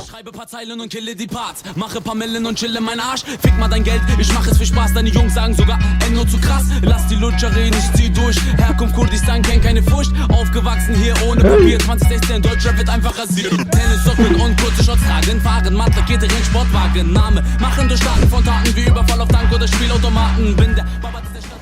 Schreibe paar Zeilen und kille die Parts. Mache paar Millen und chille mein Arsch. Fick mal dein Geld, ich mach es für Spaß. Deine Jungs sagen sogar Enno zu krass. Lass die Lutscher reden, ich zieh durch. Herkunft Kurdistan, kenn keine Furcht. Aufgewachsen hier ohne Papier. 2016, Deutschrap wird einfach rasiert. Tennissocken und kurze Shots tragen. Fahren, matt lackierte Rennsportwagen. Name, machen durch Staaten von Taten wie Überfall auf Tank oder Spielautomaten. Bin der Baba der Stadt.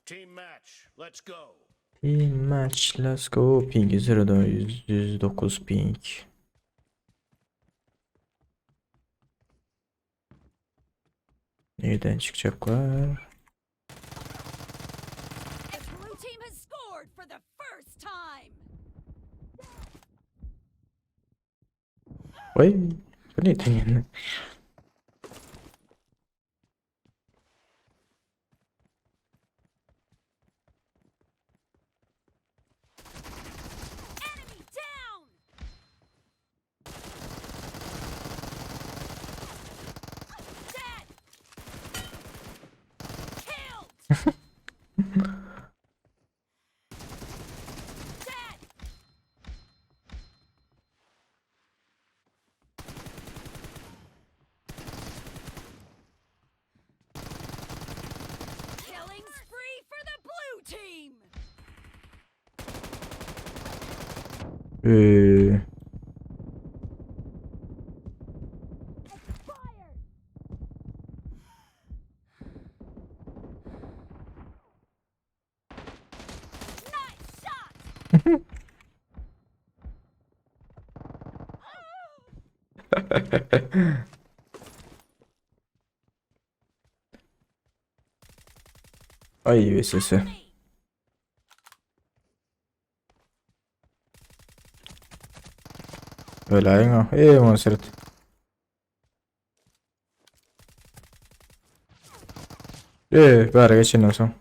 Team match, let's go. Team match, let's go. Ping 0'da 109 ping. Nereden çıkacaklar? Blue team has scored for the first time. Vay, bu neydi yani? Enemy down. Dead. Killed. Dead. Killing spree for the blue team. Ee, Expired. Nice shot. ay vesese. Me. Öyle ayın o. Monserrat. Bari geçin o zaman.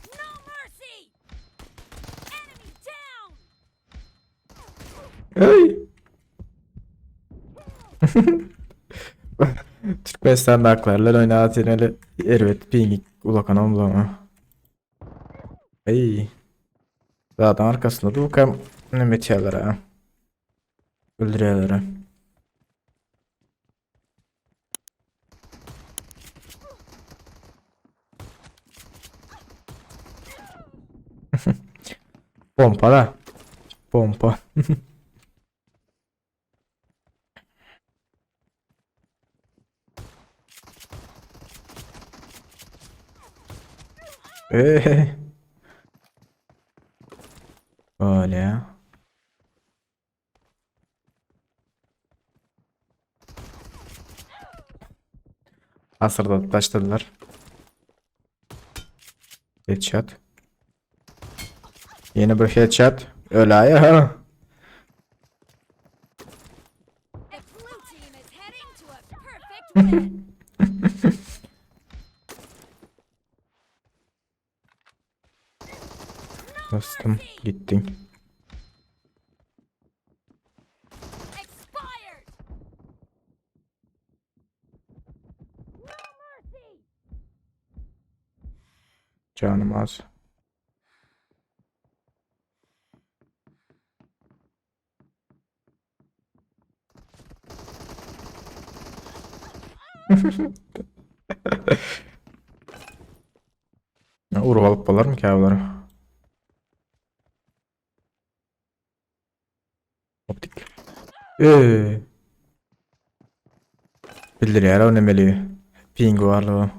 No mercy. Enemy down. Ay. Türkmenistan haklarla oynatın öyle. Evet, ping ulakan omlama. Ay. Zaten arkasında da bakayım ne metiyalar ha. Öldürüyorlar ha. Pompa da. Pompa. Eee. Öyle ya. Asırda taşladılar. Headshot. Yeni bir headshot. Öyle ya. The blue team is heading to a perfect win. Bastım. Gittin. Expired. No mercy. Canım az. Uğur alıp balar mı ki avları? Optik. Bildir ya, o nemeli. Ping varlığı.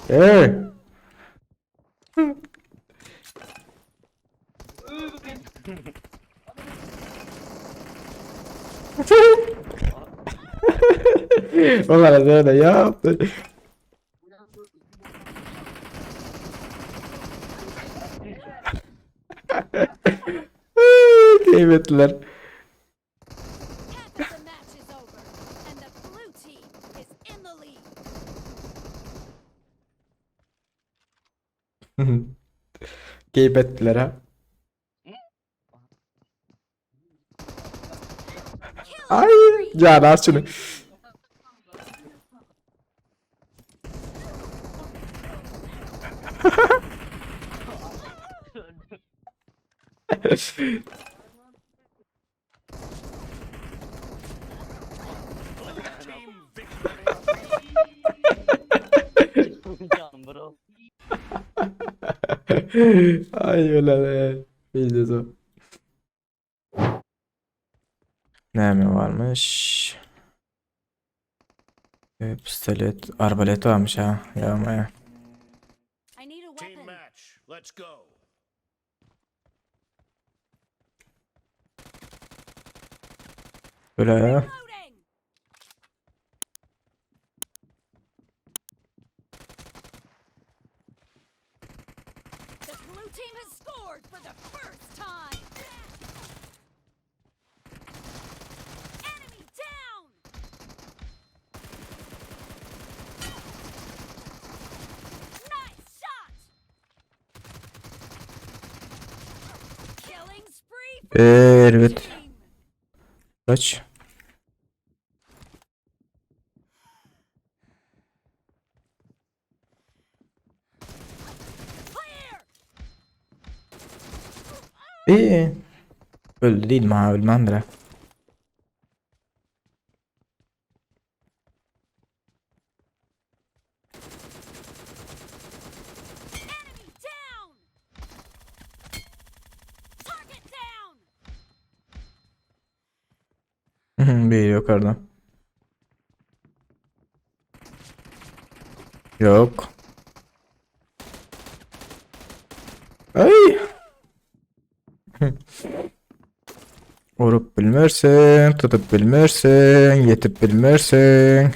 Hey. Onlara da öyle yaptı. Kıymetliler. Half of the match is over, and the blue team is in the lead. Gıybettiler ha. Ay, Can az şunu. Team victory. Can bro. Ay öyle. İyice o. Ne mi varmış? Pistolet, arbalet varmış ha. Yağmaya. I need a Team weapon. match. Let's go. Böyle. Loading. The blue team has scored for the first time. Enemy down. Nice shot. Killing spree for the Evet. team. Kaç. Clear. İyi. Öldü değil mi ha? Ölmem bile. Enemy down. Target down. Bir yok orada. Yok. Ay. Vurup bilmersin, tutup bilmersin, yetip bilmersin.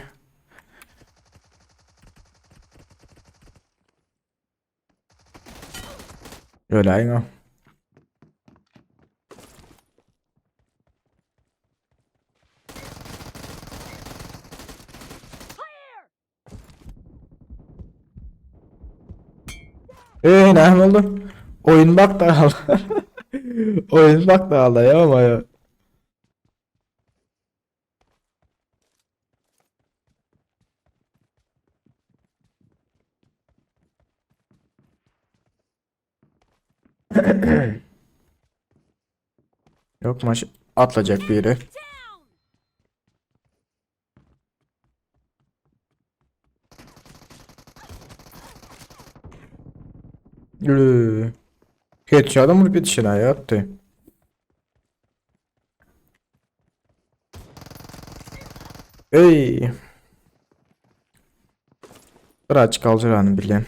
Öyle aynı. Ne oldu? Oyun bak da al. Oyun bak da al ya ama ya. Yok maç atlayacak biri. Down. Yürü. Headshot'a vurup yetişine yattı. Ey. Bırak kalacağını bilen.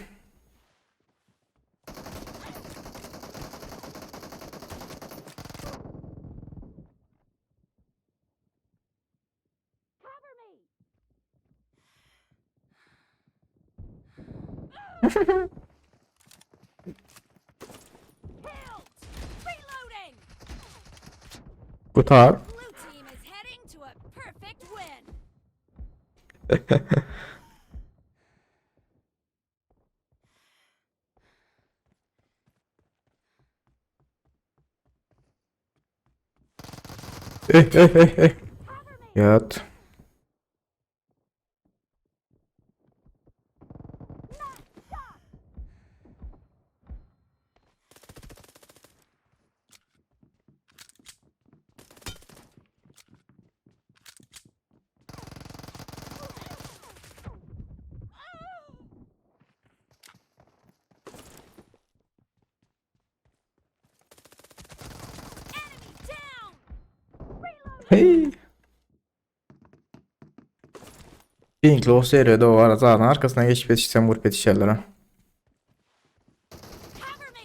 Killed. Reloading. Kurtar. Blue team is heading to a perfect win. Yat. Enemy down. Reloading. Hey. Pinkli o seride o ara zaten arkasına geçip yetişsem vurup yetişerler ha. Cover me!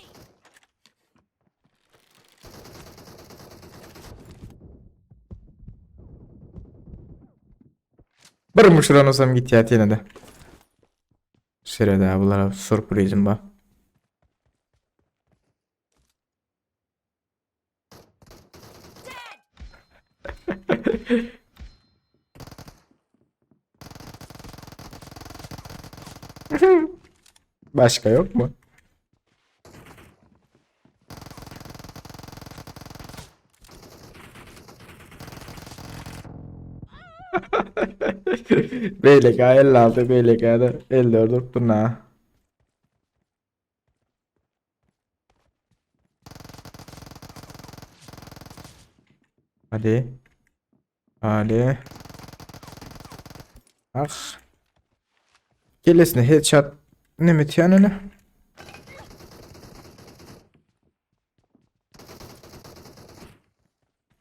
Bırmış şuran olsam git yat yine de. Seride bunlara sürprizim var. Başka yok mu? BLK 56 BLK'da 54 tuttun ha. Hadi. Hadi. Ah. Kellesine headshot ne mi yanına?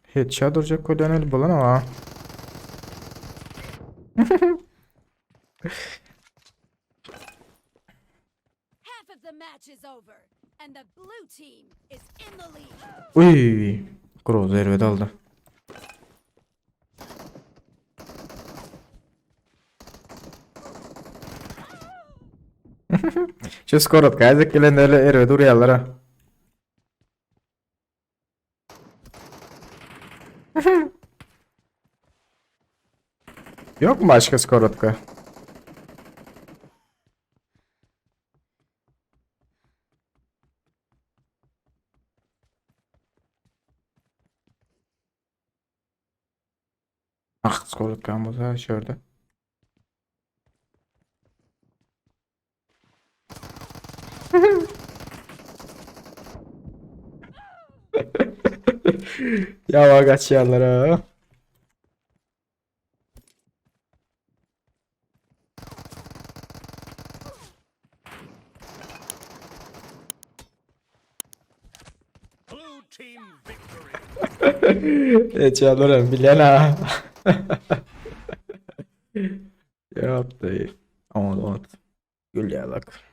Headshot olacak kolonel bulan ama. Half of the match is over, and the blue team is in the lead. Uy. Groz zirvede aldı. Şu skorot kaydık gelenlerle erve duruyorlar ha. Yok mu başka skorotka? Ah skorotkam bu şurada. Ya kaç yerlere. Blue team victory. Geçiyorum bilen ha. Yaptı. Ama Gül ya bak.